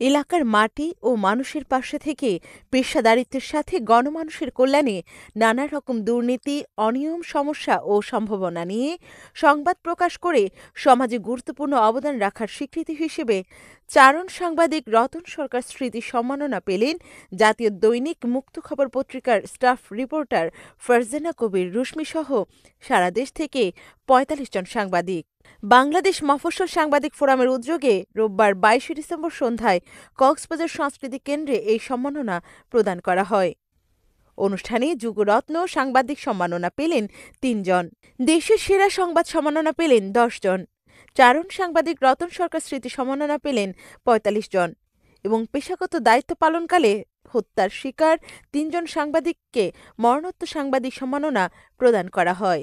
এলাকার মাটি ও মানুষের পাশে থেকে পেশাদারিত্বের সাথে গণমানুষের কল্যাণে নানা রকম দুর্নীতি, অনিয়ম, সমস্যা ও সম্ভাবনা নিয়ে সংবাদ প্রকাশ করে সমাজে গুরুত্বপূর্ণ অবদান রাখার স্বীকৃতি হিসেবে চারণ সাংবাদিক রতন সরকার স্মৃতি সম্মাননা পেলেন জাতীয় দৈনিক মুক্ত খবর পত্রিকার স্টাফ রিপোর্টার ফারজানা কবির রুশমিসহ সারা দেশ থেকে ৪৫ জন সাংবাদিক। বাংলাদেশ মফস্বল সাংবাদিক ফোরামের উদ্যোগে রোববার ২২ ডিসেম্বর সন্ধ্যায় কক্সবাজার সাংস্কৃতিক কেন্দ্রে এই সম্মাননা প্রদান করা হয়। অনুষ্ঠানে যুগরত্ন সাংবাদিক সম্মাননা পেলেন ৩ জন। দেশের সেরা সংবাদ সম্মাননা পেলেন ১০ জন। চারণ সাংবাদিক রতন সরকার স্মৃতি সম্মাননা পেলেন ৪৫ জন এবং পেশাগত দায়িত্ব পালনকালে হত্যার শিকার ৩ জন সাংবাদিককে মরণোত্তর সাংবাদিক সম্মাননা প্রদান করা হয়।